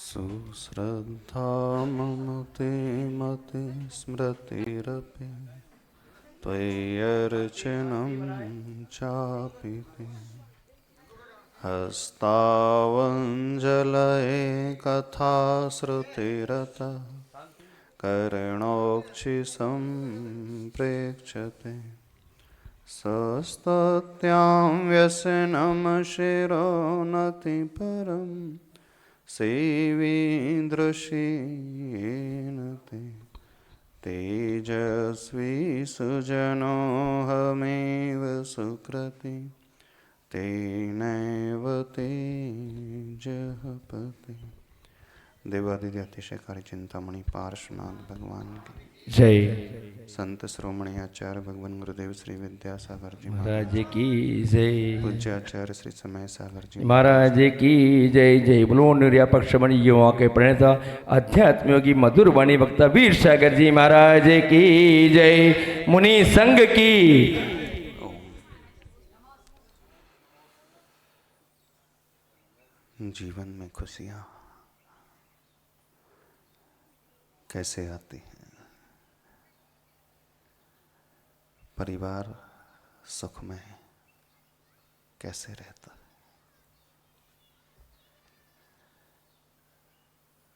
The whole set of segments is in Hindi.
सुश्रद्धा मम ते मते स्मृतिरपि त्वय्यर्चनं चापि ते हस्तावञ्जलये कथाश्रुतिरता कर्णोक्षिसम्प्रेक्ष्यते सस्तत्यां व्यसनं शिरो नतिपरं सेवीन्द्रशीयेन ते तेजस्वी सुजनोऽहमेव सुकृति तेनैव तेजः पते। देवादिदेव अतिशयकारी चिंतामणि पार्श्वनाथ भगवान की जय। संत श्रोमणी आचार्य भगवान गुरुदेव श्री विद्यासागर जी महाराज की जय। पूज्याचार्य श्री समय सागर जी महाराज की जय। जय बोलो निर्यापक्षमणि युवा के प्रणेता अध्यात्म योगी मधुर वाणी वक्ता वीर सागर जी महाराज की जय। मुनि संघ की जीवन में खुशियाँ कैसे आती हैं, परिवार सुख में कैसे रहता है।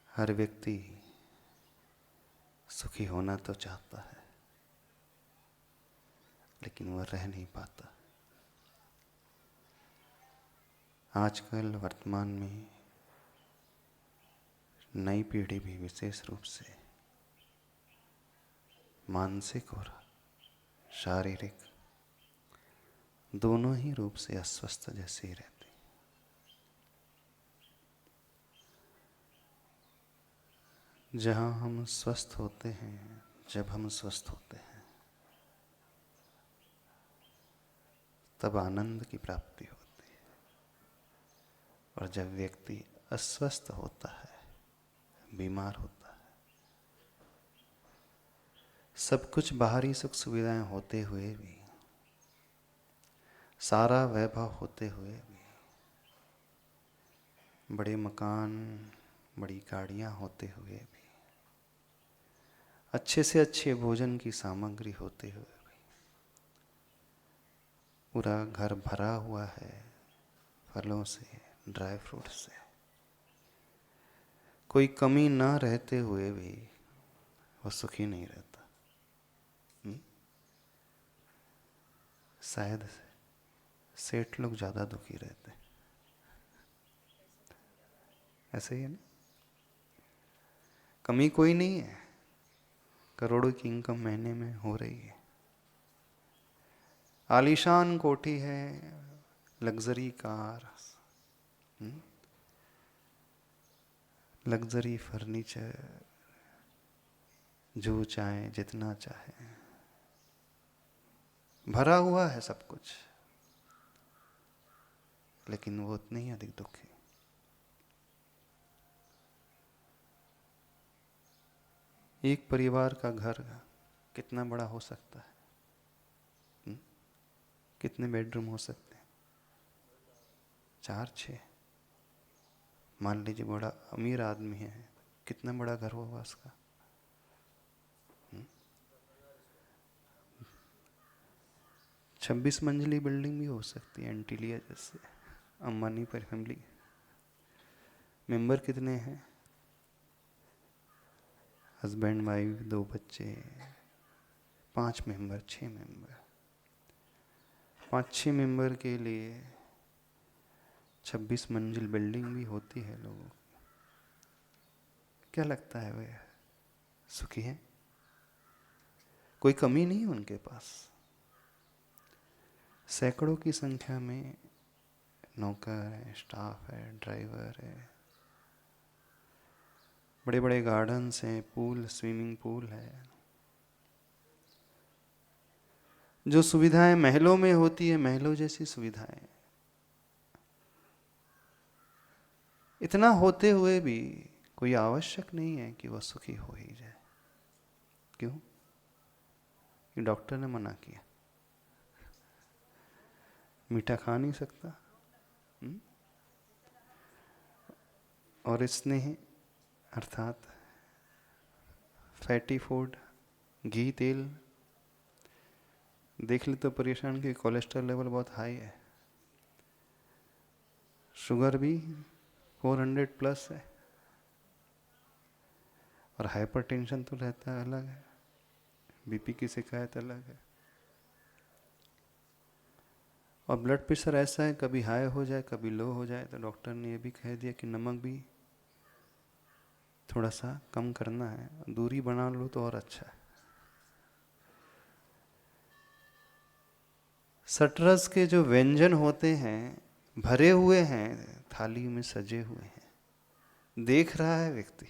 हर व्यक्ति सुखी होना तो चाहता है, लेकिन वह रह नहीं पाता। आजकल वर्तमान में नई पीढ़ी भी विशेष रूप से मानसिक और शारीरिक दोनों ही रूप से अस्वस्थ जैसे ही रहती। जहाँ हम स्वस्थ होते हैं, जब हम स्वस्थ होते हैं तब आनंद की प्राप्ति होती है, और जब व्यक्ति अस्वस्थ होता है, बीमार होता है, सब कुछ बाहरी सुख सुविधाएं होते हुए भी, सारा वैभव होते हुए भी, बड़े मकान, बड़ी गाड़ियां होते हुए भी, अच्छे से अच्छे भोजन की सामग्री होते हुए भी, पूरा घर भरा हुआ है फलों से, ड्राई फ्रूट से, कोई कमी ना रहते हुए भी वो सुखी नहीं रहता। शायद सेठ लोग ज्यादा दुखी रहते हैं, ऐसे ही है ना। कमी कोई नहीं है, करोड़ों की इनकम महीने में हो रही है, आलीशान कोठी है, लग्जरी कार, लग्जरी फर्नीचर, जो चाहे जितना चाहे, भरा हुआ है सब कुछ, लेकिन वो उतने ही अधिक दुखी। एक परिवार का घर कितना बड़ा हो सकता है? कितने बेडरूम हो सकते हैं? 4-6। मान लीजिए बड़ा अमीर आदमी है, कितना बड़ा घर होगा उसका? 26 मंजिली बिल्डिंग भी हो सकती है, एंटीलिया जैसे। अंबानी पर फैमिली मेंबर कितने हैं? हस्बैंड वाइफ, 2 बच्चे, 5 मेंबर, 6 मेंबर। 5-6 मेंबर के लिए 26 मंजिल बिल्डिंग भी होती है लोगों की। क्या लगता है वे सुखी हैं? कोई कमी नहीं है उनके पास। सैकड़ों की संख्या में नौकर है, स्टाफ है, ड्राइवर है, बड़े बड़े गार्डन्स हैं, पूल, स्विमिंग पूल है। जो सुविधाएं महलों में होती है, महलों जैसी सुविधाएं, इतना होते हुए भी कोई आवश्यक नहीं है कि वह सुखी हो ही जाए। क्यों? कि डॉक्टर ने मना किया, मीठा खा नहीं सकता। और इसने अर्थात फैटी फूड, घी, तेल देख ले तो परेशान कि कोलेस्ट्रॉल लेवल बहुत हाई है, शुगर भी 400 प्लस है, और हाइपरटेंशन तो रहता है अलग है, बीपी की शिकायत अलग है, और ब्लड प्रेशर ऐसा है कभी हाई हो जाए कभी लो हो जाए। तो डॉक्टर ने ये भी कह दिया कि नमक भी थोड़ा सा कम करना है, दूरी बना लो तो और अच्छा है। सटरस के जो व्यंजन होते हैं भरे हुए हैं, थाली में सजे हुए हैं, देख रहा है व्यक्ति,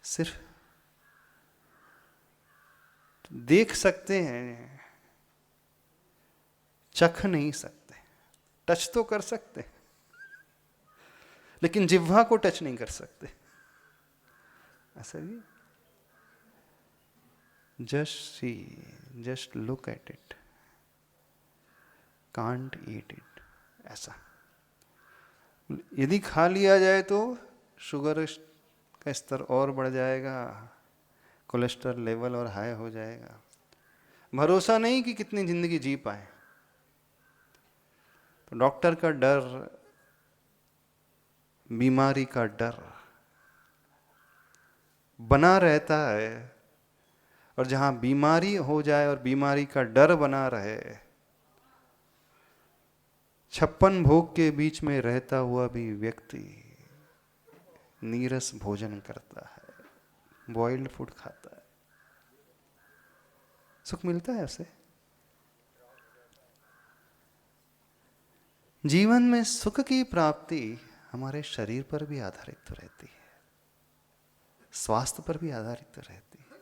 सिर्फ देख सकते हैं, चख नहीं सकते, टच तो कर सकते लेकिन जिह्वा को टच नहीं कर सकते। ऐसा भी just see, just look at it, can't eat it. ऐसा यदि खा लिया जाए तो शुगर का स्तर और बढ़ जाएगा, कोलेस्ट्रॉल लेवल और हाई हो जाएगा, भरोसा नहीं कि कितनी जिंदगी जी पाए। तो डॉक्टर का डर, बीमारी का डर बना रहता है, और जहां बीमारी हो जाए और बीमारी का डर बना रहे, 56 भोग के बीच में रहता हुआ भी व्यक्ति नीरस भोजन करता है, बॉइल्ड फूड खाता है, सुख मिलता है उसे। जीवन में सुख की प्राप्ति हमारे शरीर पर भी आधारित तो रहती है, स्वास्थ्य पर भी आधारित तो रहती है,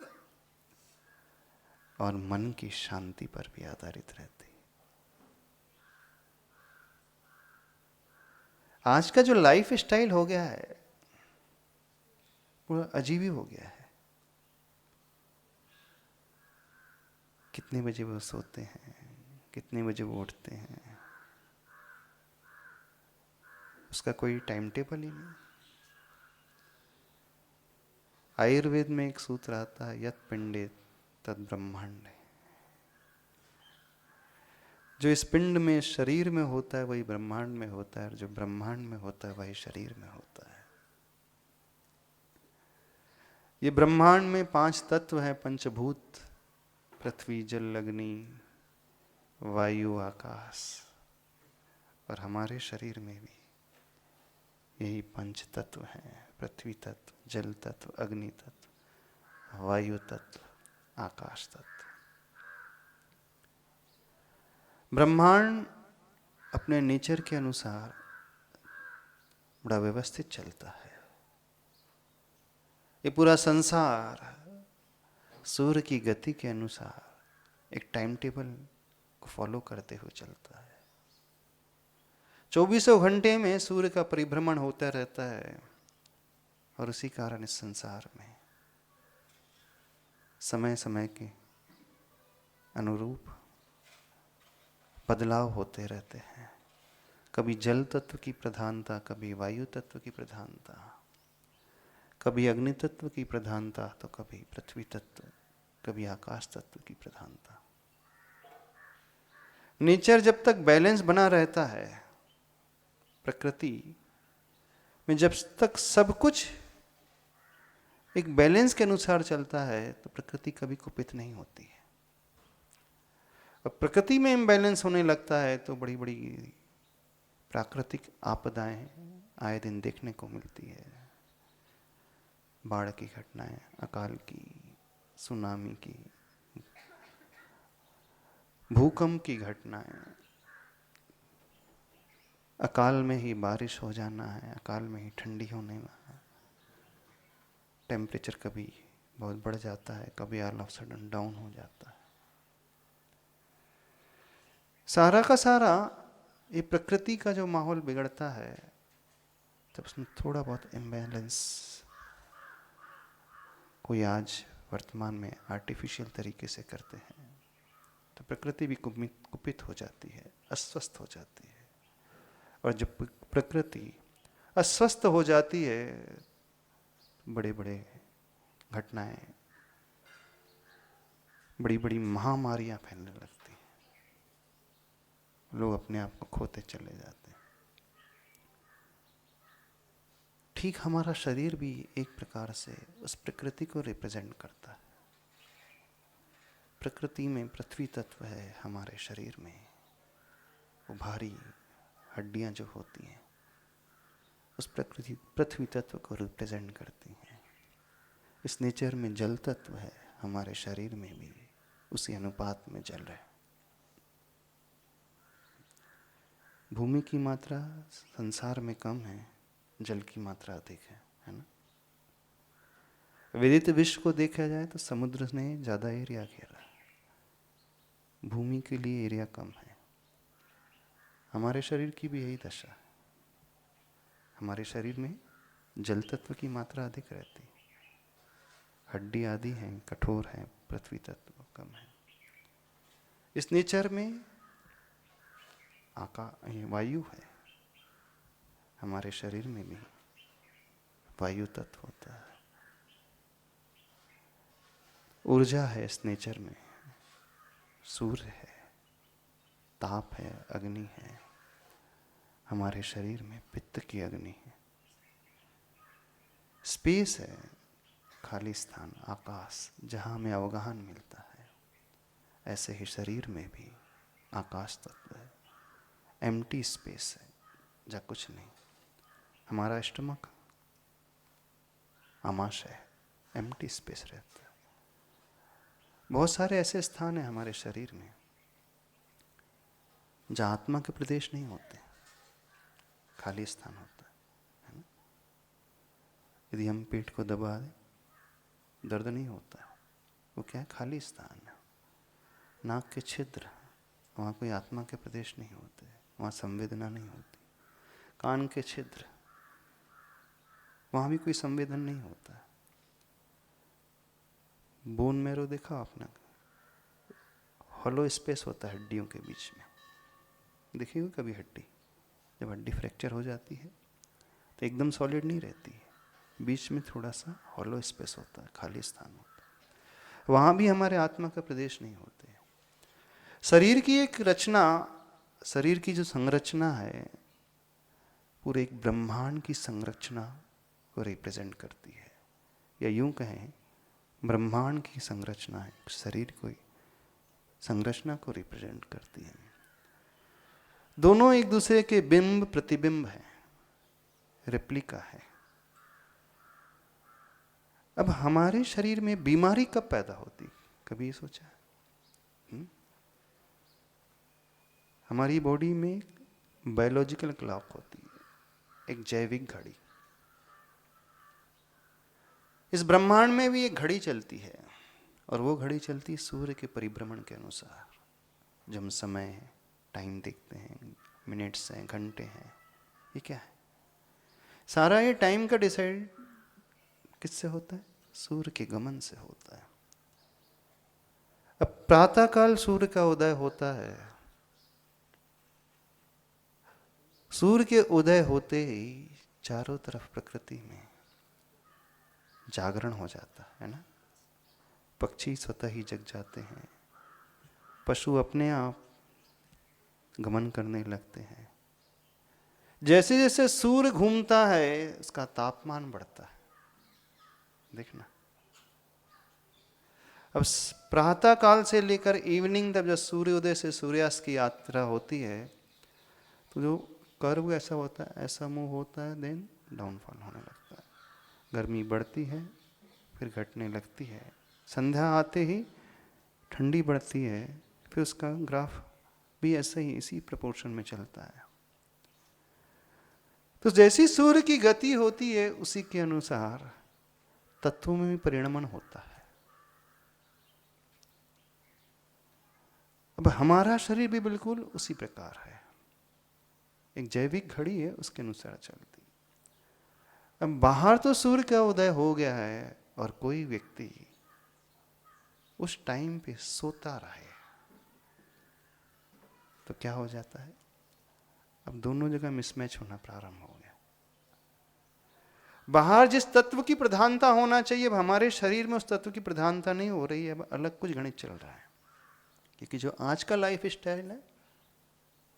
और मन की शांति पर भी आधारित रहती है। आज का जो लाइफ स्टाइल हो गया है पूरा अजीब ही हो गया है। कितने बजे वो सोते हैं, कितने बजे वो उठते हैं, उसका कोई टाइम टेबल ही नहीं। आयुर्वेद में एक सूत्र आता है, यत पिंडे तद ब्रह्मांड। जो इस पिंड में शरीर में होता है वही ब्रह्मांड में होता है, और जो ब्रह्मांड में होता है वही शरीर में होता है। ये ब्रह्मांड में 5 तत्व हैं, पंचभूत, पृथ्वी, जल, अग्नि, वायु, आकाश, और हमारे शरीर में भी यही 5 तत्व हैं, पृथ्वी तत्व, जल तत्व, अग्नि तत्व, वायु तत्व, आकाश तत्व। ब्रह्मांड अपने नेचर के अनुसार बड़ा व्यवस्थित चलता है। ये पूरा संसार सूर्य की गति के अनुसार एक टाइम टेबल को फॉलो करते हुए चलता है। 24 घंटे में सूर्य का परिभ्रमण होता रहता है, और उसी कारण इस संसार में समय समय के अनुरूप बदलाव होते रहते हैं। कभी जल तत्व की प्रधानता, कभी वायु तत्व की प्रधानता, कभी अग्नि तत्व की प्रधानता, तो कभी पृथ्वी तत्व, कभी आकाश तत्व की प्रधानता। नेचर जब तक बैलेंस बना रहता है, प्रकृति में जब तक सब कुछ एक बैलेंस के अनुसार चलता है, तो प्रकृति कभी कुपित नहीं होती है। और प्रकृति में इम्बैलेंस होने लगता है तो बड़ी बड़ी प्राकृतिक आपदाएं आए दिन देखने को मिलती है। बाढ़ की घटनाएं, अकाल की, सुनामी की, भूकंप की घटनाएं, अकाल में ही बारिश हो जाना है, अकाल में ही ठंडी होने में, टेम्परेचर कभी बहुत बढ़ जाता है, कभी ऑल ऑफ सडन डाउन हो जाता है। सारा का सारा ये प्रकृति का जो माहौल बिगड़ता है, तब उसमें थोड़ा बहुत इम्बैलेंस कोई आज वर्तमान में आर्टिफिशियल तरीके से करते हैं, तो प्रकृति भी कुपित हो जाती है, अस्वस्थ हो जाती है। और जब प्रकृति अस्वस्थ हो जाती है, बड़े बड़े घटनाएं, बड़ी बड़ी महामारियां फैलने लगती हैं, लोग अपने आप को खोते चले जाते हैं। ठीक हमारा शरीर भी एक प्रकार से उस प्रकृति को रिप्रेजेंट करता है। प्रकृति में पृथ्वी तत्व है, हमारे शरीर में वो भारी हड्डियां जो होती हैं उस प्रकृति पृथ्वी तत्व को रिप्रेजेंट करती हैं। इस नेचर में जल तत्व है, हमारे शरीर में भी उसी अनुपात में जल है। भूमि की मात्रा संसार में कम है, जल की मात्रा अधिक है ना। विदित विश्व को देखा जाए तो समुद्र ने ज़्यादा एरिया घेरा, भूमि के लिए एरिया कम है। हमारे शरीर की भी यही दशा है, हमारे शरीर में जल तत्व की मात्रा अधिक रहती है, हड्डी आदि हैं, कठोर हैं, पृथ्वी तत्व कम है। इस नेचर में वायु है, हमारे शरीर में भी वायु तत्व होता है। ऊर्जा है इस नेचर में, सूर्य है, ताप है, अग्नि है। हमारे शरीर में पित्त की अग्नि है। स्पेस है, खाली स्थान, आकाश, जहाँ हमें अवगाहन मिलता है। ऐसे ही शरीर में भी आकाश तत्व है, एम्प्टी स्पेस है, जहाँ कुछ नहीं। हमारा स्टमक आमाशय है, एम्प्टी स्पेस रहता है। बहुत सारे ऐसे स्थान हैं हमारे शरीर में जहाँ आत्मा के प्रदेश नहीं होते, खाली स्थान होता है ना? यदि हम पेट को दबा दें, दर्द नहीं होता, वो क्या है? खाली स्थान है। नाक के छिद्र, वहाँ कोई आत्मा के प्रदेश नहीं होते, वहाँ संवेदना नहीं होती। कान के छिद्र, वहाँ भी कोई संवेदन नहीं होता। बोन मैरो देखा आपने, हॉलो स्पेस होता है हड्डियों के बीच में, देखी हुई कभी हड्डी? जब हड्डी फ्रैक्चर हो जाती है तो एकदम सॉलिड नहीं रहती है, बीच में थोड़ा सा हॉलो स्पेस होता है, खाली स्थान होता है। वहाँ भी हमारे आत्मा का प्रदेश नहीं होते। शरीर की एक रचना, शरीर की जो संरचना है, पूरे एक ब्रह्मांड की संरचना को रिप्रेजेंट करती है, या यूं कहें ब्रह्मांड की संरचना है, शरीर को संरचना को रिप्रेजेंट करती है। दोनों एक दूसरे के बिंब प्रतिबिंब है, रेप्लिका है। अब हमारे शरीर में बीमारी कब पैदा होती, कभी सोचा? हमारी बॉडी में बायोलॉजिकल क्लॉक होती है, एक जैविक घड़ी। इस ब्रह्मांड में भी एक घड़ी चलती है, और वो घड़ी चलती है सूर्य के परिभ्रमण के अनुसार। जब हम समय टाइम देखते हैं, मिनट्स हैं, घंटे हैं, ये क्या है? सारा ये टाइम का डिसाइड किससे होता है? सूर्य के गमन से होता है। अब प्रातःकाल सूर्य का उदय होता है, सूर्य के उदय होते ही चारों तरफ प्रकृति में जागरण हो जाता है ना। पक्षी स्वतः ही जग जाते हैं, पशु अपने आप गमन करने लगते हैं। जैसे जैसे सूर्य घूमता है उसका तापमान बढ़ता है, देखना। अब प्रातः काल से लेकर इवनिंग तक, जब सूर्योदय से सूर्यास्त की यात्रा होती है, तो जो कर्व ऐसा होता है, ऐसा मूव होता है, देन डाउनफॉल होने लगता है। गर्मी बढ़ती है, फिर घटने लगती है। संध्या आते ही ठंडी बढ़ती है, फिर उसका ग्राफ भी ऐसे ही इसी प्रोपोर्शन में चलता है। तो जैसी सूर्य की गति होती है, उसी के अनुसार तत्वों में भी परिणमन होता है। अब हमारा शरीर भी बिल्कुल उसी प्रकार है, एक जैविक घड़ी है, उसके अनुसार चलती। अब बाहर तो सूर्य का उदय हो गया है, और कोई व्यक्ति उस टाइम पे सोता रहे, तो क्या हो जाता है? अब दोनों जगह मिसमैच होना प्रारंभ हो गया। बाहर जिस तत्व की प्रधानता होना चाहिए, अब हमारे शरीर में उस तत्व की प्रधानता नहीं हो रही है, अब अलग कुछ गणित चल रहा है। क्योंकि जो आज का लाइफ स्टाइल है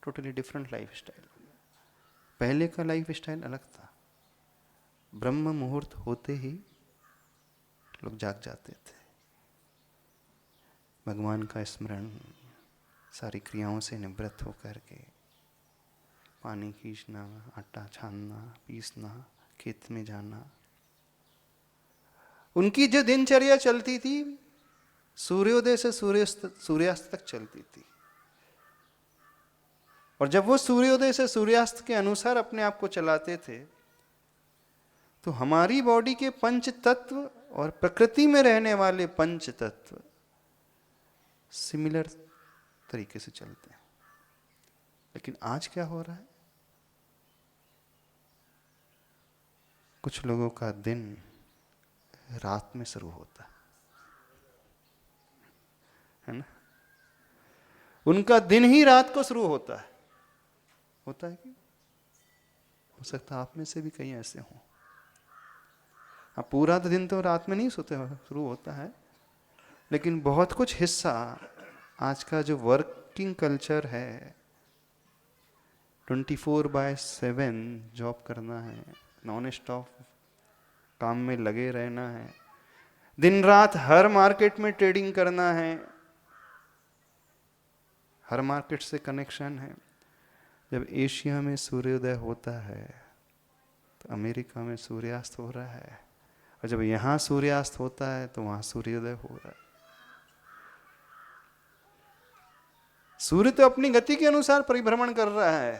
टोटली डिफरेंट लाइफ स्टाइल। पहले का लाइफ स्टाइल अलग था। ब्रह्म मुहूर्त होते ही लोग जाग जाते थे, भगवान का स्मरण, सारी क्रियाओं से निवृत्त होकर के पानी खींचना, आटा छानना, पीसना, खेत में जाना। उनकी जो दिनचर्या चलती थी सूर्योदय से सूर्यास्त तक चलती थी। और जब वो सूर्योदय से सूर्यास्त के अनुसार अपने आप को चलाते थे तो हमारी बॉडी के पंच तत्व और प्रकृति में रहने वाले पंच तत्व सिमिलर तरीके से चलते हैं। लेकिन आज क्या हो रहा है, कुछ लोगों का दिन रात में शुरू होता है ना, उनका दिन ही रात को शुरू होता है कि हो सकता है आप में से भी कई ऐसे हों। हाँ, पूरा दिन तो रात में नहीं सोते शुरू होता है, लेकिन बहुत कुछ हिस्सा आज का जो वर्किंग कल्चर है, 24/7 जॉब करना है, नॉन स्टॉप काम में लगे रहना है, दिन रात हर मार्केट में ट्रेडिंग करना है, हर मार्केट से कनेक्शन है। जब एशिया में सूर्योदय होता है तो अमेरिका में सूर्यास्त हो रहा है, और जब यहाँ सूर्यास्त होता है तो वहाँ सूर्योदय हो रहा है। सूर्य तो अपनी गति के अनुसार परिभ्रमण कर रहा है।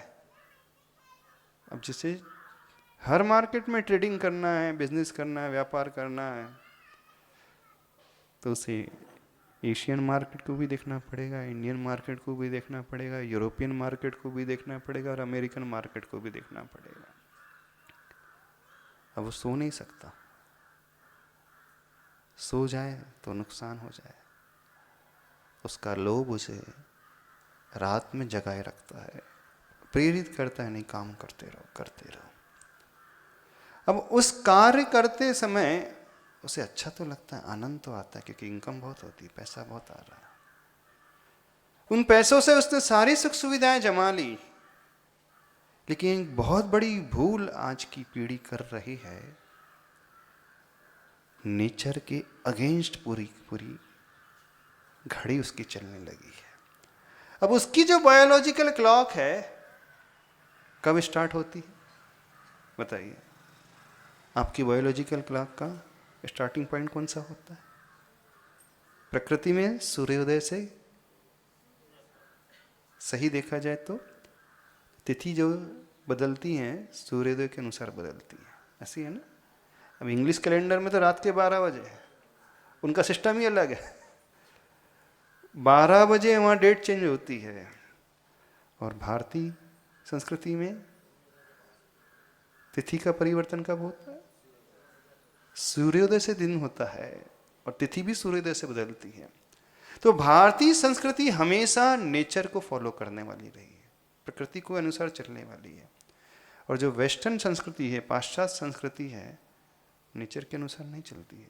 अब जिसे हर मार्केट में ट्रेडिंग करना है, बिजनेस करना है, व्यापार करना है, तो उसे एशियन मार्केट को भी देखना पड़ेगा, इंडियन मार्केट को भी देखना पड़ेगा, यूरोपियन मार्केट को भी देखना पड़ेगा और अमेरिकन मार्केट को भी देखना पड़ेगा। अब वो सो नहीं सकता, सो जाए तो नुकसान हो जाए। उसका लोभ उसे रात में जगाए रखता है, प्रेरित करता है, नहीं काम करते रहो करते रहो। अब उस कार्य करते समय उसे अच्छा तो लगता है, आनंद तो आता है, क्योंकि इनकम बहुत होती है, पैसा बहुत आ रहा है। उन पैसों से उसने सारी सुख सुविधाएं जमा ली। लेकिन एक बहुत बड़ी भूल आज की पीढ़ी कर रही है, नेचर के अगेंस्ट पूरी घड़ी उसकी चलने लगी है। अब उसकी जो बायोलॉजिकल क्लॉक है कब स्टार्ट होती है बताइए? आपकी बायोलॉजिकल क्लॉक का स्टार्टिंग पॉइंट कौन सा होता है? प्रकृति में सूर्योदय से सही देखा जाए तो तिथि जो बदलती हैं सूर्योदय के अनुसार बदलती है, ऐसी है ना। अब इंग्लिश कैलेंडर में तो रात के 12 बजे है, उनका सिस्टम ही अलग है। 12 बजे वहाँ डेट चेंज होती है। और भारतीय संस्कृति में तिथि का परिवर्तन कब होता है? सूर्योदय से दिन होता है और तिथि भी सूर्योदय से बदलती है। तो भारतीय संस्कृति हमेशा नेचर को फॉलो करने वाली रही है, प्रकृति को अनुसार चलने वाली है। और जो वेस्टर्न संस्कृति है, पाश्चात्य संस्कृति है, नेचर के अनुसार नहीं चलती है,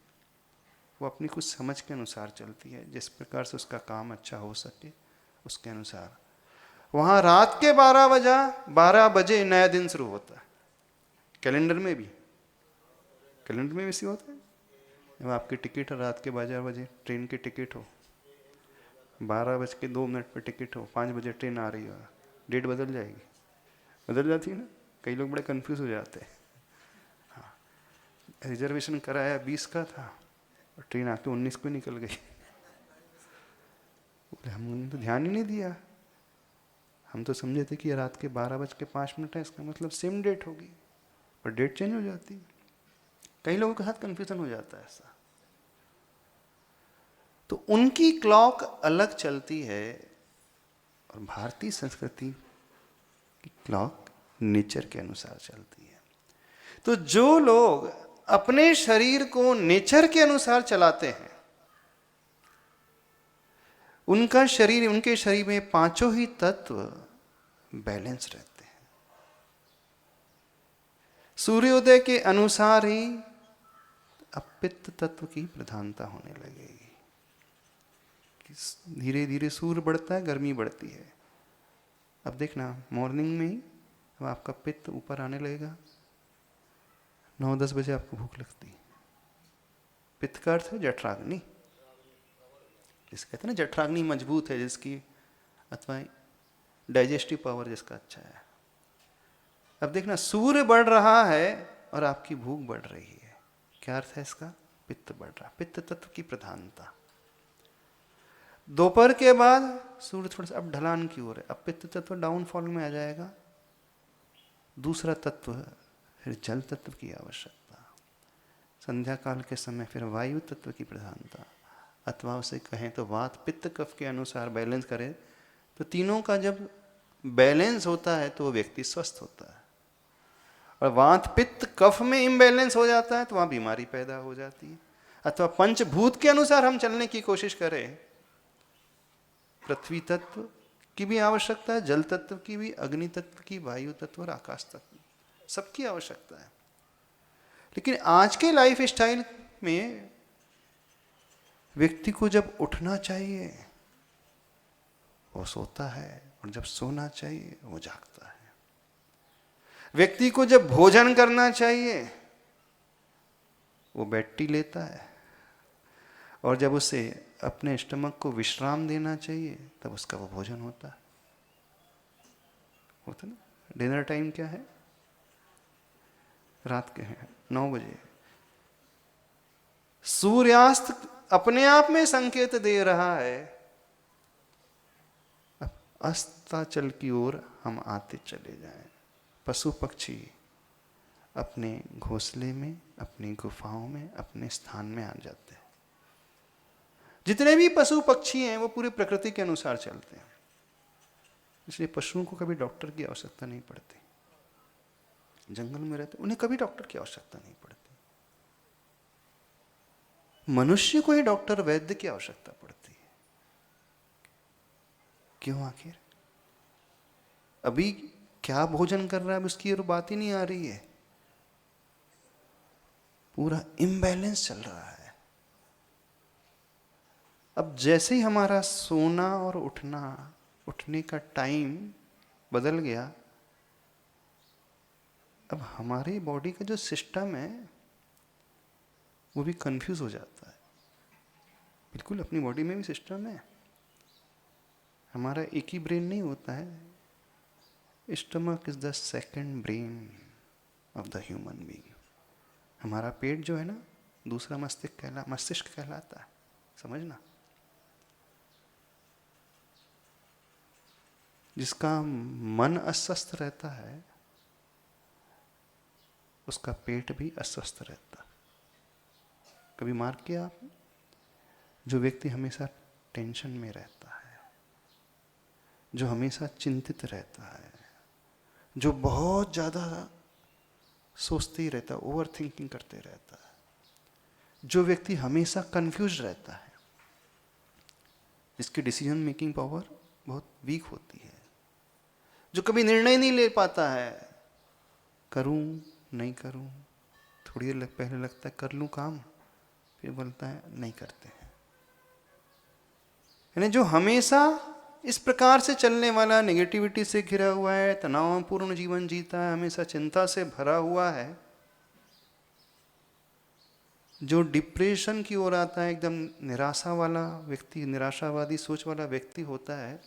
वो अपनी कुछ समझ के अनुसार चलती है, जिस प्रकार से उसका काम अच्छा हो सके उसके अनुसार। वहाँ रात के 12 बजे नया दिन शुरू होता है। कैलेंडर में भी इसी होता है। जब आपकी टिकट है रात के 12 बजे, ट्रेन की टिकट हो, 12:02 पे टिकट हो, 5 बजे ट्रेन आ रही हो, डेट बदल जाएगी, बदल जाती है ना। कई लोग बड़े कंफ्यूज हो जाते हैं। हाँ, रिजर्वेशन कराया 20 का था और ट्रेन आके 19 को निकल गई। हमने तो ध्यान ही नहीं दिया, हम तो समझे थे कि रात के 12:05 है, इसका मतलब सेम डेट होगी, और डेट चेंज हो जाती है। कई लोगों के साथ कंफ्यूजन हो जाता है ऐसा। तो उनकी क्लॉक अलग चलती है और भारतीय संस्कृति की क्लॉक नेचर के अनुसार चलती है। तो जो लोग अपने शरीर को नेचर के अनुसार चलाते हैं, उनके शरीर में पांचों ही तत्व बैलेंस रहते हैं। सूर्योदय के अनुसार ही अब पित्त तत्व की प्रधानता होने लगेगी। धीरे धीरे सूर्य बढ़ता है, गर्मी बढ़ती है। अब देखना मॉर्निंग में ही अब आपका पित्त ऊपर आने लगेगा, 9-10 बजे आपको भूख लगती है। पित्त का अर्थ है जठराग्नि। जिसे कहते हैं ना जठराग्नि मजबूत है जिसकी, अथवा डाइजेस्टिव पावर जिसका अच्छा है। अब देखना सूर्य बढ़ रहा है और आपकी भूख बढ़ रही है। क्या अर्थ है इसका? पित्त बढ़ रहा, पित्त तत्व की प्रधानता। दोपहर के बाद सूर्य थोड़ा सा अब ढलान की ओर है, अब पित्त तत्व डाउनफॉल में आ जाएगा। दूसरा तत्व फिर जल तत्व की आवश्यकता। संध्या काल के समय फिर वायु तत्व की प्रधानता, अथवा उसे कहें तो वात पित्त कफ के अनुसार बैलेंस करें तो तीनों का जब बैलेंस होता है तो वो व्यक्ति स्वस्थ होता है। और वात पित्त कफ में इम्बैलेंस हो जाता है तो वहाँ बीमारी पैदा हो जाती है। अथवा पंचभूत के अनुसार हम चलने की कोशिश करें, पृथ्वी तत्व की भी आवश्यकता है, जल तत्व की भी, अग्नि तत्व की, वायु तत्व और आकाश तत्व, सबकी आवश्यकता है। लेकिन आज के लाइफ स्टाइल में व्यक्ति को जब उठना चाहिए वो सोता है, और जब सोना चाहिए वो जागता है। व्यक्ति को जब भोजन करना चाहिए वो बेड टी लेता है, और जब उसे अपने स्टमक को विश्राम देना चाहिए तब उसका वो भोजन होता है। होता ना, डिनर टाइम क्या है? रात के हैं 9 बजे। सूर्यास्त अपने आप में संकेत दे रहा है अब अस्ताचल की ओर हम आते चले जाएं। पशु पक्षी अपने घोंसले में, अपनी गुफाओं में, अपने स्थान में आ जाते हैं। जितने भी पशु पक्षी हैं वो पूरी प्रकृति के अनुसार चलते हैं, इसलिए पशुओं को कभी डॉक्टर की आवश्यकता नहीं पड़ती। जंगल में रहते उन्हें कभी डॉक्टर की आवश्यकता नहीं पड़ती। मनुष्य को ही डॉक्टर वैद्य की आवश्यकता पड़ती है। क्यों? आखिर अभी क्या भोजन कर रहा है उसकी और बात ही नहीं आ रही है। पूरा इम्बैलेंस चल रहा है। अब जैसे ही हमारा सोना और उठने का टाइम बदल गया, अब हमारी बॉडी का जो सिस्टम है वो भी कंफ्यूज हो जाता है। बिल्कुल अपनी बॉडी में भी सिस्टम है, हमारा एक ही ब्रेन नहीं होता है। Stomach is the second brain of the human being. हमारा पेट जो है ना, दूसरा मस्तिष्क कहलाता है, समझना। जिसका मन अस्वस्थ रहता है उसका पेट भी अस्वस्थ रहता है। कभी मार्क किया आपने? जो व्यक्ति हमेशा टेंशन में रहता है, जो हमेशा चिंतित रहता है, जो बहुत ज़्यादा सोचते ही रहता है, ओवर थिंकिंग करते रहता है, जो व्यक्ति हमेशा कंफ्यूज रहता है, जिसकी डिसीजन मेकिंग पावर बहुत वीक होती है, जो कभी निर्णय नहीं ले पाता है, करूं नहीं करूं, थोड़ी देर पहले लगता है कर लूं काम, फिर बोलता है नहीं करते हैं। यानी जो हमेशा इस प्रकार से चलने वाला, नेगेटिविटी से घिरा हुआ है, तनावपूर्ण जीवन जीता है, हमेशा चिंता से भरा हुआ है, जो डिप्रेशन की ओर आता है, एकदम निराशा वाला व्यक्ति, निराशावादी सोच वाला व्यक्ति होता है,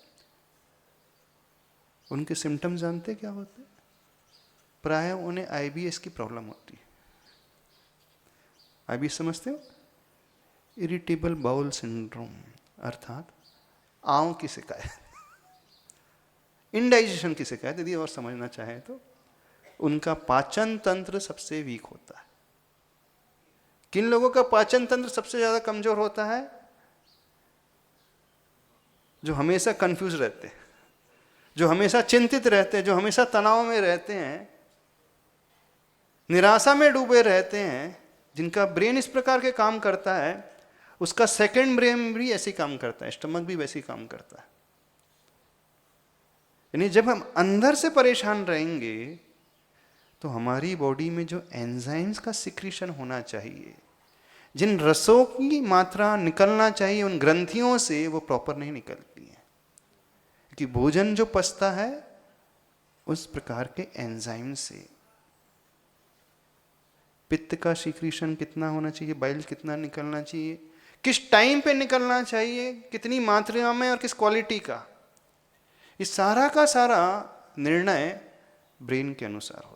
उनके सिम्टम्स जानते क्या होते हैं? प्राय उन्हें आईबीएस की प्रॉब्लम होती है। आईबीएस समझते हो? इरिटेबल बाउल सिंड्रोम, अर्थात आंव की शिकायत, इंडाइजेशन की शिकायत। यदि और समझना चाहें तो उनका पाचन तंत्र सबसे वीक होता है। किन लोगों का पाचन तंत्र सबसे ज्यादा कमजोर होता है? जो हमेशा कंफ्यूज रहते हैं, जो हमेशा चिंतित रहते हैं, जो हमेशा तनाव में रहते हैं, निराशा में डूबे रहते हैं, जिनका ब्रेन इस प्रकार के काम करता है, उसका सेकंड ब्रेन भी ऐसे काम करता है, स्टमक भी वैसे ही काम करता है। यानी जब हम अंदर से परेशान रहेंगे तो हमारी बॉडी में जो एंजाइम्स का सिक्रीशन होना चाहिए, जिन रसों की मात्रा निकलना चाहिए उन ग्रंथियों से, वो प्रॉपर नहीं निकलती है। क्योंकि भोजन जो पचता है उस प्रकार के एंजाइम से। पित्त का सिक्रीशन कितना होना चाहिए, बाइल कितना निकलना चाहिए, किस टाइम पे निकलना चाहिए, कितनी मात्रा में और किस क्वालिटी का, इस सारा का सारा निर्णय ब्रेन के अनुसार होता है।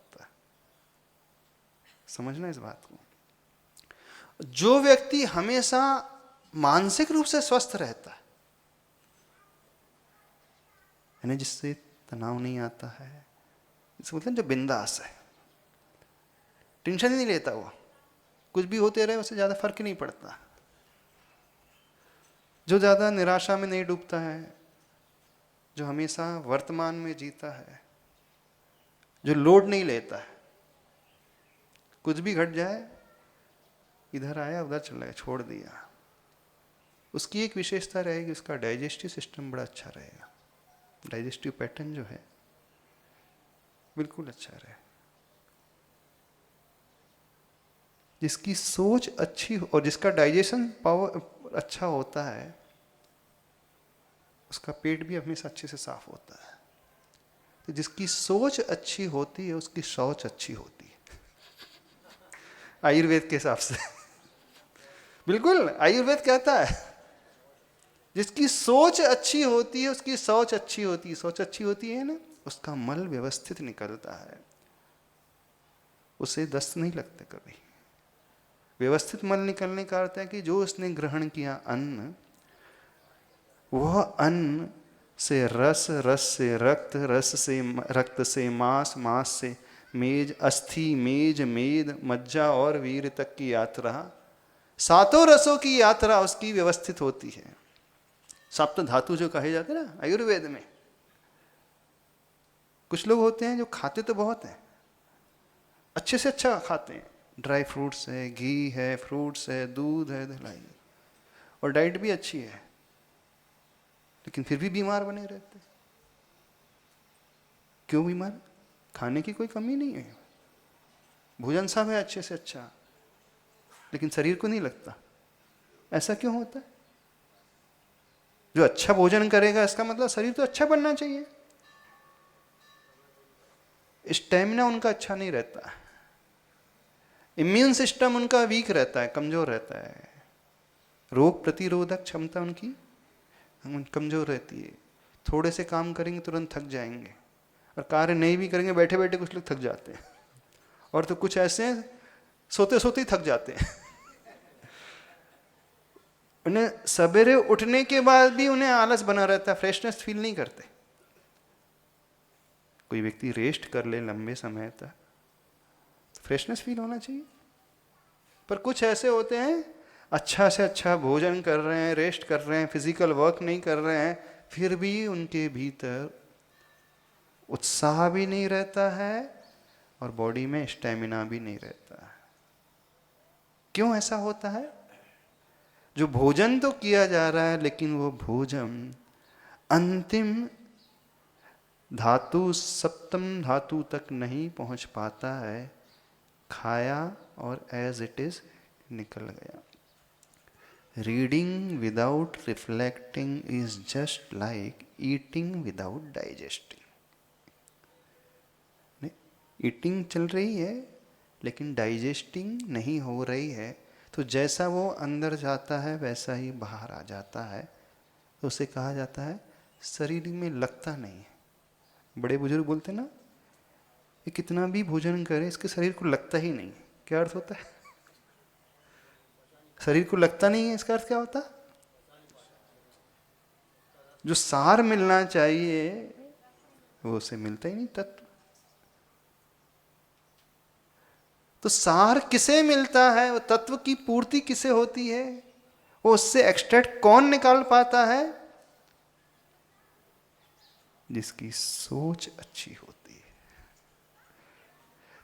समझना इस बात को। जो व्यक्ति हमेशा मानसिक रूप से स्वस्थ रहता है, यानी जिससे तनाव नहीं आता है, इसका मतलब जो बिंदास है, टेंशन ही नहीं लेता, वो कुछ भी होते रहे उससे ज्यादा फर्क ही नहीं पड़ता, जो ज्यादा निराशा में नहीं डूबता है, जो हमेशा वर्तमान में जीता है, जो लोड नहीं लेता है, कुछ भी घट जाए इधर आया उधर चला गया, छोड़ दिया, उसकी एक विशेषता रहेगी, उसका डाइजेस्टिव सिस्टम बड़ा अच्छा रहेगा। डाइजेस्टिव पैटर्न जो है बिल्कुल अच्छा रहे। जिसकी सोच अच्छी हो और जिसका डाइजेशन पावर अच्छा होता है, उसका पेट भी हमेशा अच्छे से साफ होता है। तो जिसकी सोच अच्छी होती है उसकी शौच अच्छी होती है, आयुर्वेद के हिसाब से। बिल्कुल आयुर्वेद कहता है जिसकी सोच अच्छी होती है उसकी शौच अच्छी होती है। सोच अच्छी होती है ना, उसका मल व्यवस्थित निकलता है, उसे दस्त नहीं लगते कभी। व्यवस्थित मल निकलने का अर्थ है कि जो उसने ग्रहण किया अन्न, वह अन्न से रस, रस से रक्त, रस से रक्त से मांस, मांस से मेज, अस्थि, मेज, मेद, मज्जा और वीर तक की यात्रा, सातों रसों की यात्रा उसकी व्यवस्थित होती है। सप्त धातु जो कहे जाते हैं ना आयुर्वेद में। कुछ लोग होते हैं जो खाते तो बहुत हैं, अच्छे से अच्छा खाते हैं, ड्राई फ्रूट्स है, घी है, फ्रूट्स है, दूध है, दलाई, और डाइट भी अच्छी है, लेकिन फिर भी बीमार बने रहते। क्यों बीमार? खाने की कोई कमी नहीं है, भोजन सब है अच्छे से अच्छा, लेकिन शरीर को नहीं लगता। ऐसा क्यों होता है? जो अच्छा भोजन करेगा इसका मतलब शरीर तो अच्छा बनना चाहिए। स्टेमिना उनका अच्छा नहीं रहता, इम्यून सिस्टम उनका वीक रहता है, कमजोर रहता है, रोग प्रतिरोधक क्षमता उनकी कमजोर रहती है। थोड़े से काम करेंगे तुरंत थक जाएंगे, और कार्य नहीं भी करेंगे, बैठे बैठे कुछ लोग थक जाते हैं, और तो कुछ ऐसे हैं सोते सोते ही थक जाते हैं। उन्हें सवेरे उठने के बाद भी उन्हें आलस बना रहता है, फ्रेशनेस फील नहीं करते। कोई व्यक्ति रेस्ट कर ले लंबे समय तक तो फ्रेशनेस फील होना चाहिए। पर कुछ ऐसे होते हैं अच्छा से अच्छा भोजन कर रहे हैं, रेस्ट कर रहे हैं, फिजिकल वर्क नहीं कर रहे हैं, फिर भी उनके भीतर उत्साह भी नहीं रहता है और बॉडी में स्टेमिना भी नहीं रहता है। क्यों ऐसा होता है? जो भोजन तो किया जा रहा है, लेकिन वो भोजन अंतिम धातु, सप्तम धातु तक नहीं पहुंच पाता है। खाया और एज इट इज निकल गया। Reading without reflecting is just like eating without digesting. Eating चल रही है लेकिन डाइजेस्टिंग नहीं हो रही है, तो जैसा वो अंदर जाता है वैसा ही बाहर आ जाता है, तो उसे कहा जाता है शरीर में लगता नहीं है। बड़े बुजुर्ग बोलते ना, ये कितना भी भोजन करे इसके शरीर को लगता ही नहीं। क्या अर्थ होता है? शरीर को लगता नहीं है, इसका अर्थ क्या होता? जो सार मिलना चाहिए वो उसे मिलता ही नहीं, तत्व। तो सार किसे मिलता है? वो तत्व की पूर्ति किसे होती है? वो उससे एक्सट्रैक्ट कौन निकाल पाता है? जिसकी सोच अच्छी होती है,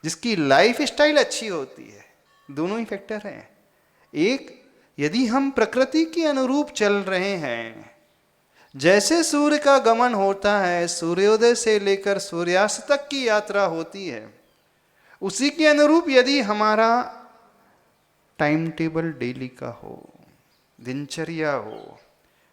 जिसकी लाइफ स्टाइल अच्छी होती है। दोनों ही फैक्टर हैं। एक, यदि हम प्रकृति के अनुरूप चल रहे हैं, जैसे सूर्य का गमन होता है, सूर्योदय से लेकर सूर्यास्त तक की यात्रा होती है, उसी के अनुरूप यदि हमारा टाइम टेबल डेली का हो, दिनचर्या हो,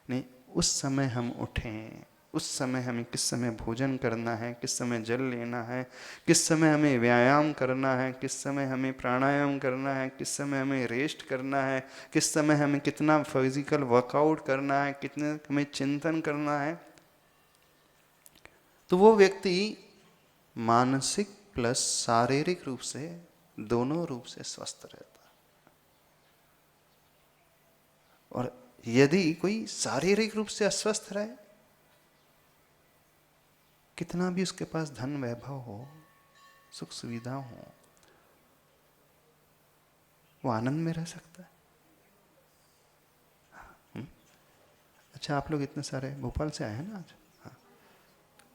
नहीं उस समय हम उठें, उस समय हमें किस समय भोजन करना है, किस समय जल लेना है, किस समय हमें व्यायाम करना है, किस समय हमें प्राणायाम करना है, किस समय हमें रेस्ट करना है, किस समय हमें कितना फिजिकल वर्कआउट करना है, कितने हमें चिंतन करना है, तो वो व्यक्ति मानसिक प्लस शारीरिक रूप से, दोनों रूप से स्वस्थ रहता है। और यदि कोई शारीरिक रूप से अस्वस्थ रहे, कितना भी उसके पास धन वैभव हो, सुख सुविधा हो, वो आनंद में रह सकता है। अच्छा, आप लोग इतने सारे भोपाल से आए हैं ना आज? हाँ,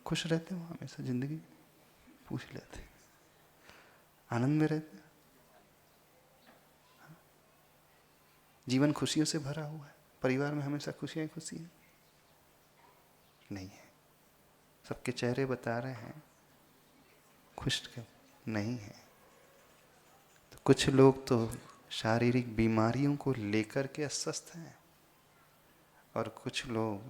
खुश रहते हो हमेशा? जिंदगी पूछ लेते, आनंद में रहते हैं? जीवन खुशियों से भरा हुआ है, परिवार में हमेशा खुशियां ही खुशी है? नहीं है। सबके चेहरे बता रहे हैं खुश नहीं है। तो कुछ लोग तो शारीरिक बीमारियों को लेकर के अस्वस्थ हैं, और कुछ लोग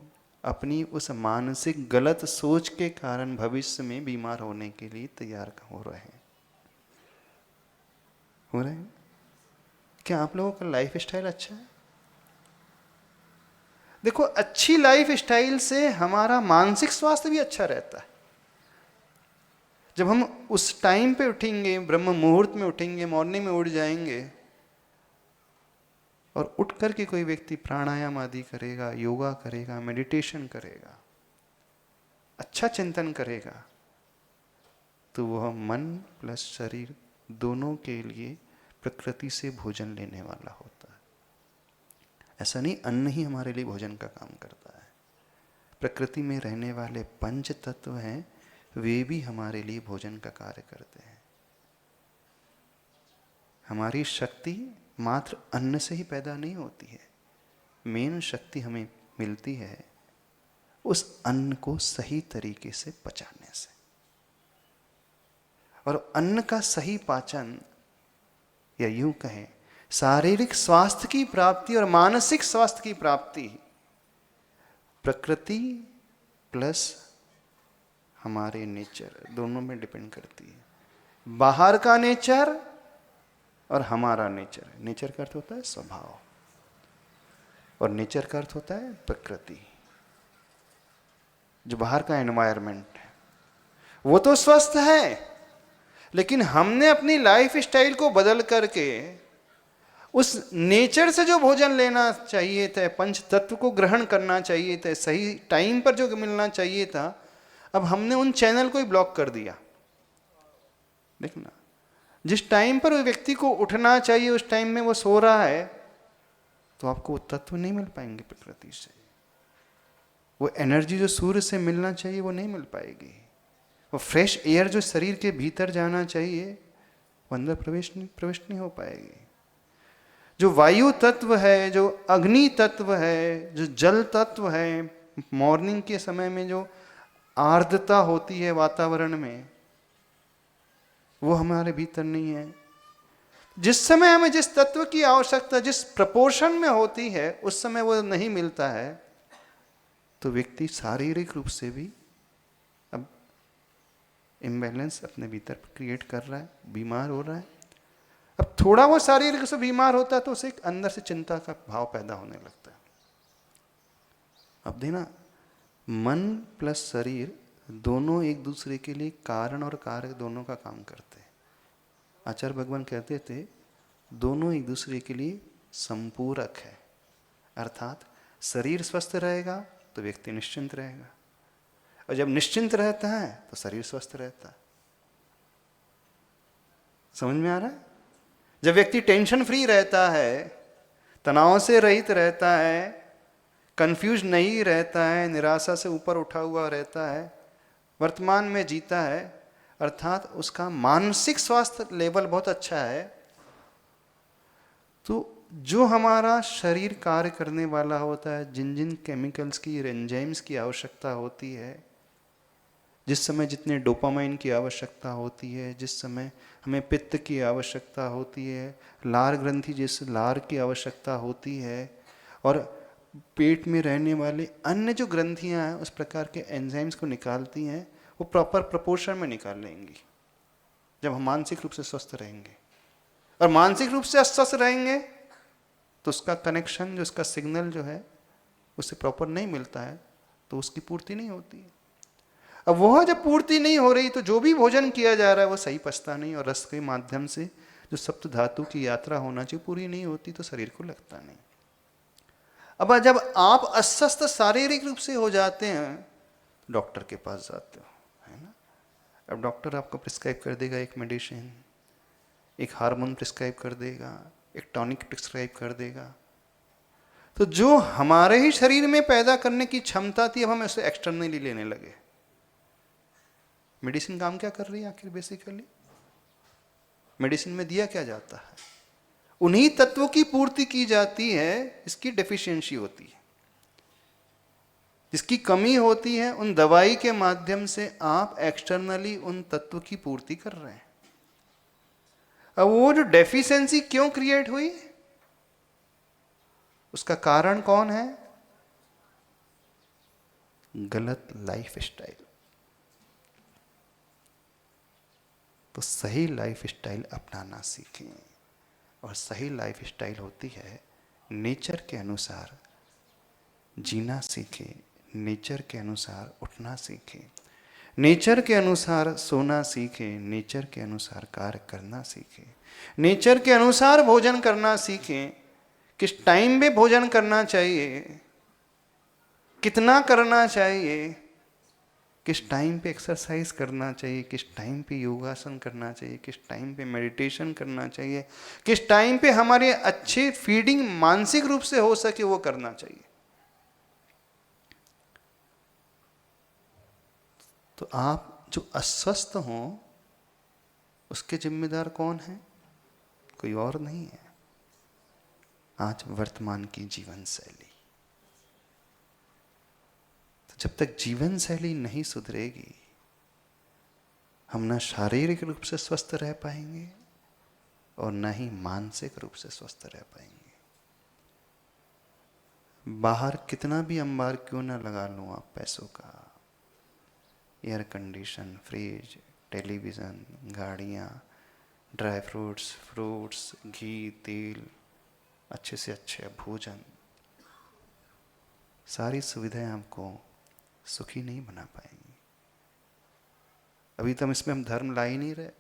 अपनी उस मानसिक गलत सोच के कारण भविष्य में बीमार होने के लिए तैयार हो रहे हैं। क्या आप लोगों का लाइफ स्टाइल अच्छा है? देखो, अच्छी लाइफ स्टाइल से हमारा मानसिक स्वास्थ्य भी अच्छा रहता है। जब हम उस टाइम पे उठेंगे, ब्रह्म मुहूर्त में उठेंगे, मॉर्निंग में उठ जाएंगे, और उठ करके कोई व्यक्ति प्राणायाम आदि करेगा, योगा करेगा, मेडिटेशन करेगा, अच्छा चिंतन करेगा, तो वह मन प्लस शरीर दोनों के लिए प्रकृति से भोजन लेने वाला होता है। ऐसा नहीं अन्न ही हमारे लिए भोजन का काम करता है। प्रकृति में रहने वाले पंच तत्व हैं, वे भी हमारे लिए भोजन का कार्य करते हैं। हमारी शक्ति मात्र अन्न से ही पैदा नहीं होती है। मेन शक्ति हमें मिलती है उस अन्न को सही तरीके से पचाने से। और अन्न का सही पाचन, या यूं कहें शारीरिक स्वास्थ्य की प्राप्ति और मानसिक स्वास्थ्य की प्राप्ति, प्रकृति प्लस हमारे नेचर दोनों में डिपेंड करती है। बाहर का नेचर और हमारा नेचर। नेचर का अर्थ होता है स्वभाव, और नेचर का अर्थ होता है प्रकृति। जो बाहर का एनवायरनमेंट है वो तो स्वस्थ है, लेकिन हमने अपनी लाइफ स्टाइल को बदल करके उस नेचर से जो भोजन लेना चाहिए था, पंच तत्व को ग्रहण करना चाहिए था, सही टाइम पर जो मिलना चाहिए था, अब हमने उन चैनल को ही ब्लॉक कर दिया। देखना, जिस टाइम पर वो व्यक्ति को उठना चाहिए उस टाइम में वो सो रहा है, तो आपको वो तत्व नहीं मिल पाएंगे प्रकृति से। वो एनर्जी जो सूर्य से मिलना चाहिए वो नहीं मिल पाएगी। वो फ्रेश एयर जो शरीर के भीतर जाना चाहिए वो अंदर प्रवेश नहीं हो पाएगी। जो वायु तत्व है, जो अग्नि तत्व है, जो जल तत्व है, मॉर्निंग के समय में जो आर्द्रता होती है वातावरण में, वो हमारे भीतर नहीं है। जिस समय हमें जिस तत्व की आवश्यकता जिस प्रपोर्शन में होती है उस समय वो नहीं मिलता है, तो व्यक्ति शारीरिक रूप से भी अब इम्बैलेंस अपने भीतर क्रिएट कर रहा है, बीमार हो रहा है। अब थोड़ा वो शारीरिक से बीमार होता है तो उसे अंदर से चिंता का भाव पैदा होने लगता है। अब देना, मन प्लस शरीर दोनों एक दूसरे के लिए कारण और कार्य दोनों का काम करते हैं। आचार्य भगवान कहते थे दोनों एक दूसरे के लिए संपूरक है। अर्थात शरीर स्वस्थ रहेगा तो व्यक्ति निश्चिंत रहेगा, और जब निश्चिंत रहता है तो शरीर स्वस्थ रहता है। समझ में आ रहा है? जब व्यक्ति टेंशन फ्री रहता है, तनाव से रहित रहता है, कंफ्यूज नहीं रहता है, निराशा से ऊपर उठा हुआ रहता है, वर्तमान में जीता है, अर्थात उसका मानसिक स्वास्थ्य लेवल बहुत अच्छा है, तो जो हमारा शरीर कार्य करने वाला होता है, जिन जिन केमिकल्स की, एंजाइम्स की आवश्यकता होती है, जिस समय जितने डोपामाइन की आवश्यकता होती है, जिस समय हमें पित्त की आवश्यकता होती है, लार ग्रंथि जिस लार की आवश्यकता होती है, और पेट में रहने वाले अन्य जो ग्रंथियां हैं उस प्रकार के एंजाइम्स को निकालती हैं, वो प्रॉपर प्रपोर्शन में निकाल लेंगी जब हम मानसिक रूप से स्वस्थ रहेंगे। और मानसिक रूप से अस्वस्थ रहेंगे तो उसका कनेक्शन, जो उसका सिग्नल जो है उससे प्रॉपर नहीं मिलता है, तो उसकी पूर्ति नहीं होती है। अब वह जब पूर्ति नहीं हो रही तो जो भी भोजन किया जा रहा है वो सही पचता नहीं, और रस के माध्यम से जो सप्त धातु की यात्रा होना चाहिए पूरी नहीं होती तो शरीर को लगता नहीं। अब जब आप अस्वस्थ शारीरिक रूप से हो जाते हैं, डॉक्टर के पास जाते हो, है ना। अब डॉक्टर आपको प्रिस्क्राइब कर देगा एक मेडिसिन, एक हार्मोन प्रिस्क्राइब कर देगा, एक टॉनिक प्रिस्क्राइब कर देगा। तो जो हमारे ही शरीर में पैदा करने की क्षमता थी, अब हम उसे एक्सटर्नली लेने लगे। मेडिसिन काम क्या कर रही है आखिर? बेसिकली मेडिसिन में दिया क्या जाता है? उन्हीं तत्वों की पूर्ति की जाती है इसकी डेफिशिएंसी होती है, जिसकी कमी होती है। उन दवाई के माध्यम से आप एक्सटर्नली उन तत्व की पूर्ति कर रहे हैं। अब वो जो डेफिशिएंसी क्यों क्रिएट हुई, उसका कारण कौन है? गलत लाइफ स्टाइल। तो सही लाइफ स्टाइल अपनाना सीखें, और सही लाइफ स्टाइल होती है नेचर के अनुसार जीना सीखें, नेचर के अनुसार उठना सीखें, नेचर के अनुसार सोना सीखें, नेचर के अनुसार कार्य करना सीखें, नेचर के अनुसार भोजन करना सीखें। किस टाइम पे भोजन करना चाहिए, कितना करना चाहिए, किस टाइम पे एक्सरसाइज करना चाहिए, किस टाइम पे योगासन करना चाहिए, किस टाइम पे मेडिटेशन करना चाहिए, किस टाइम पे हमारे अच्छे फीडिंग मानसिक रूप से हो सके वो करना चाहिए। तो आप जो अस्वस्थ हों उसके जिम्मेदार कौन है? कोई और नहीं है, आज वर्तमान की जीवन शैली। तो जब तक जीवन शैली नहीं सुधरेगी, हम ना शारीरिक रूप से स्वस्थ रह पाएंगे और न ही मानसिक रूप से स्वस्थ रह पाएंगे। बाहर कितना भी अंबार क्यों ना लगा लूं आप पैसों का, एयर कंडीशन, फ्रिज, टेलीविज़न, गाड़ियाँ, ड्राई फ्रूट्स, फ्रूट्स, घी, तेल, अच्छे से अच्छे भोजन, सारी सुविधाएं हमको सुखी नहीं बना पाएंगी। अभी तो इसमें हम धर्म ला ही नहीं रहे।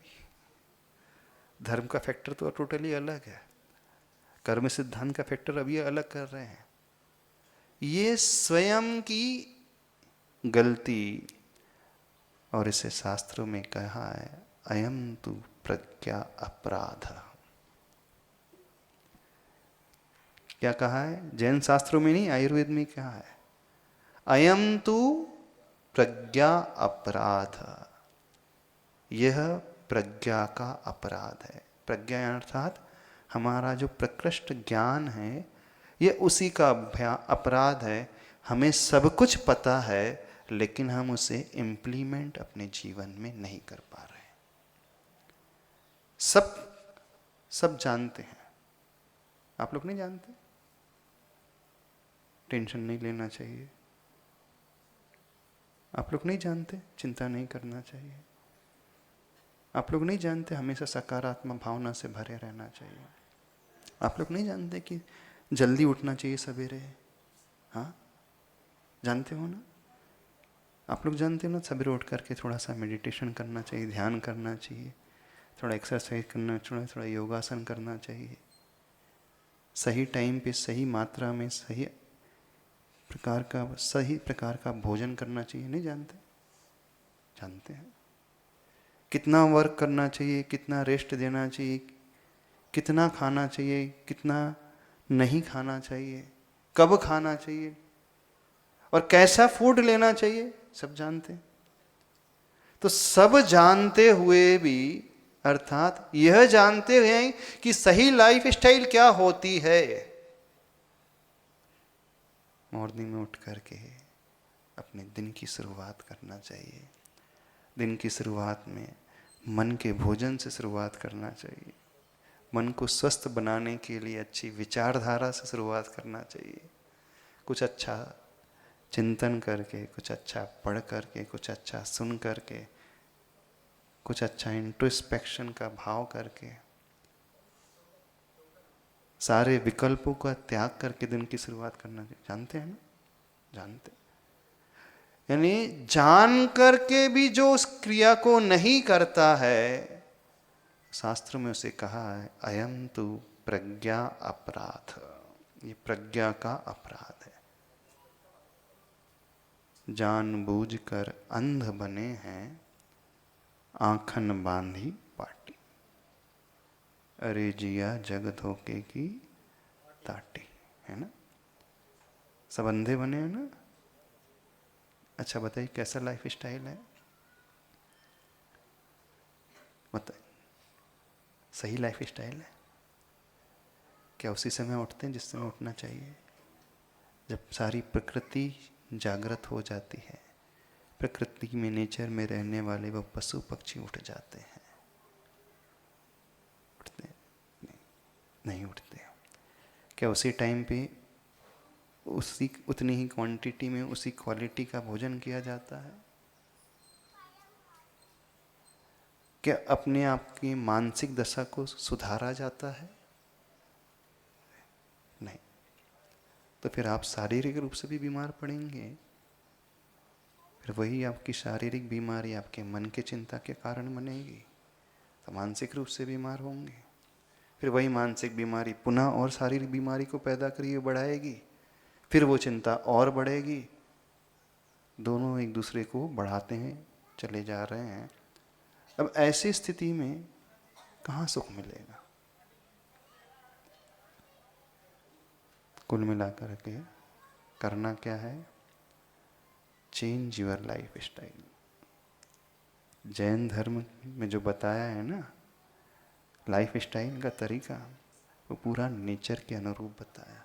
धर्म का फैक्टर तो टोटली अलग है, कर्म सिद्धांत का फैक्टर अभी अलग कर रहे हैं। ये स्वयं की गलती, और इसे शास्त्रों में कहा है अयम तु प्रज्ञा अपराध। क्या कहा है? जैन शास्त्रों में नहीं, आयुर्वेद में कहा है अयम तु प्रज्ञा अपराध। यह प्रज्ञा का अपराध है। प्रज्ञा अर्थात हमारा जो प्रकृष्ट ज्ञान है, यह उसी का अपराध है। हमें सब कुछ पता है लेकिन हम उसे इम्प्लीमेंट अपने जीवन में नहीं कर पा रहे। सब जानते हैं, आप लोग नहीं जानते। टेंशन नहीं लेना चाहिए, आप लोग नहीं जानते चिंता नहीं करना चाहिए, आप लोग नहीं जानते हमेशा सकारात्मक भावना से भरे रहना चाहिए, आप लोग नहीं जानते कि जल्दी उठना चाहिए सवेरे। हाँ, जानते हो ना? आप लोग जानते हो ना, सवेरे उठ करके थोड़ा सा मेडिटेशन करना चाहिए, ध्यान करना चाहिए, थोड़ा एक्सरसाइज करना चाहिए, थोड़ा योगासन करना चाहिए, सही टाइम पे सही मात्रा में सही प्रकार का भोजन करना चाहिए। नहीं जानते? जानते हैं। कितना वर्क करना चाहिए, कितना रेस्ट देना चाहिए, कितना खाना चाहिए, कितना नहीं खाना चाहिए, कब खाना चाहिए और कैसा फूड लेना चाहिए, सब जानते हैं। तो सब जानते हुए भी, अर्थात यह जानते हुए कि सही लाइफ स्टाइल क्या होती है, मॉर्निंग में उठ करके अपने दिन की शुरुआत करना चाहिए, दिन की शुरुआत में मन के भोजन से शुरुआत करना चाहिए। मन को स्वस्थ बनाने के लिए अच्छी विचारधारा से शुरुआत करना चाहिए। कुछ अच्छा चिंतन करके, कुछ अच्छा पढ़ करके, कुछ अच्छा सुन करके, कुछ अच्छा इंट्रोस्पेक्शन का भाव करके, सारे विकल्पों का त्याग करके दिन की शुरुआत करना चाहिए। जानते हैं ना? जानते। यानी जान करके भी जो उस क्रिया को नहीं करता है, शास्त्र में उसे कहा है अयम तु प्रज्ञा अपराध। ये प्रज्ञा का अपराध है। जानबूझकर अंध बने हैं, आंखन बांधी पाटी, अरे जिया जग धोखे की ताटी। है ना? सब अंधे बने हैं ना? अच्छा बताइए कैसा लाइफ स्टाइल है? बताइए सही लाइफ स्टाइल है क्या? उसी समय उठते हैं जिस समय उठना चाहिए, जब सारी प्रकृति जागृत हो जाती है। प्रकृति में, नेचर में रहने वाले वो पशु पक्षी उठ जाते हैं। उठते हैं? नहीं उठते। क्या उसी टाइम पे उसी उतनी ही क्वांटिटी में उसी क्वालिटी का भोजन किया जाता है? क्या अपने आप की मानसिक दशा को सुधारा जाता है? नहीं। तो फिर आप शारीरिक रूप से भी बीमार पड़ेंगे। फिर वही आपकी शारीरिक बीमारी आपके मन के चिंता के कारण बनेगी, तो मानसिक रूप से बीमार होंगे। फिर वही मानसिक बीमारी पुनः और शारीरिक बीमारी को पैदा करिए, बढ़ाएगी। फिर वो चिंता और बढ़ेगी। दोनों एक दूसरे को बढ़ाते हैं चले जा रहे हैं। अब ऐसी स्थिति में कहाँ सुख मिलेगा? कुल मिलाकर के करना क्या है? Change your life style. Jain धर्म में जो बताया है ना लाइफ स्टाइल का तरीका, वो पूरा नेचर के अनुरूप बताया।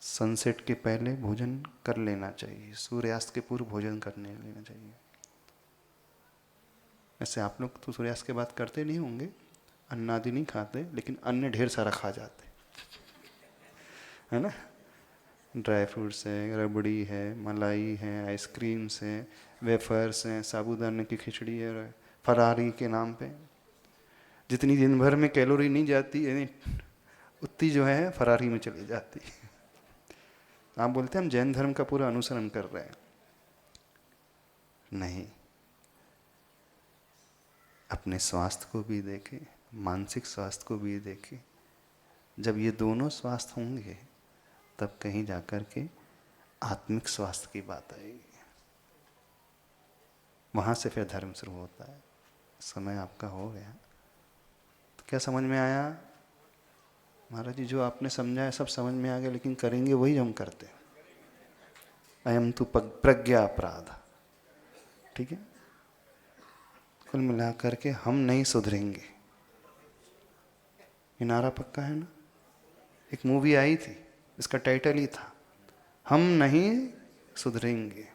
सनसेट के पहले भोजन कर लेना चाहिए, सूर्यास्त के पूर्व भोजन करने लेना चाहिए। ऐसे आप लोग तो सूर्यास्त के बाद करते नहीं होंगे, अन्न आदि नहीं खाते, लेकिन अन्न ढेर सारा खा जाते, है ना? ड्राई फ्रूट्स है, रबड़ी है, मलाई है, आइसक्रीम्स है, वेफर्स हैं, साबूदाने की खिचड़ी है, फरारी के नाम पे। जितनी दिन भर में कैलोरी नहीं जाती है उतनी जो है फरारी में चली जाती है। आप बोलते हैं हम जैन धर्म का पूरा अनुसरण कर रहे हैं। नहीं, अपने स्वास्थ्य को भी देखें, मानसिक स्वास्थ्य को भी देखें। जब ये दोनों स्वास्थ्य होंगे तब कहीं जाकर के आत्मिक स्वास्थ्य की बात आएगी। वहाँ से फिर धर्म शुरू होता है। समय आपका हो गया तो क्या समझ में आया? महाराज जी जो आपने समझा है सब समझ में आ गया, लेकिन करेंगे वही हम करते हैं। अयम तु प्रज्ञा अपराध। ठीक है? कुल मिलाकर के हम नहीं सुधरेंगे। ये नारा पक्का है ना? एक मूवी आई थी, इसका टाइटल ही था हम नहीं सुधरेंगे।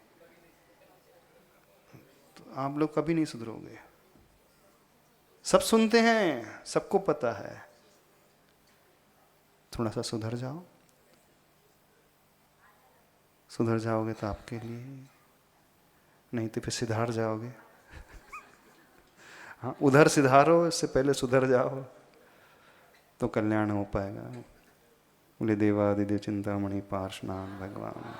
तो आप लोग कभी नहीं सुधरोगे। सब सुनते हैं, सबको पता है, थोड़ा सा सुधर जाओ। सुधर जाओगे तो आपके लिए, नहीं तो फिर सिधार जाओगे। हाँ, उधर सिधारो, इससे पहले सुधर जाओ तो कल्याण हो पाएगा। बोले देवादिदेव चिंतामणि पार्श्वनाथ भगवान।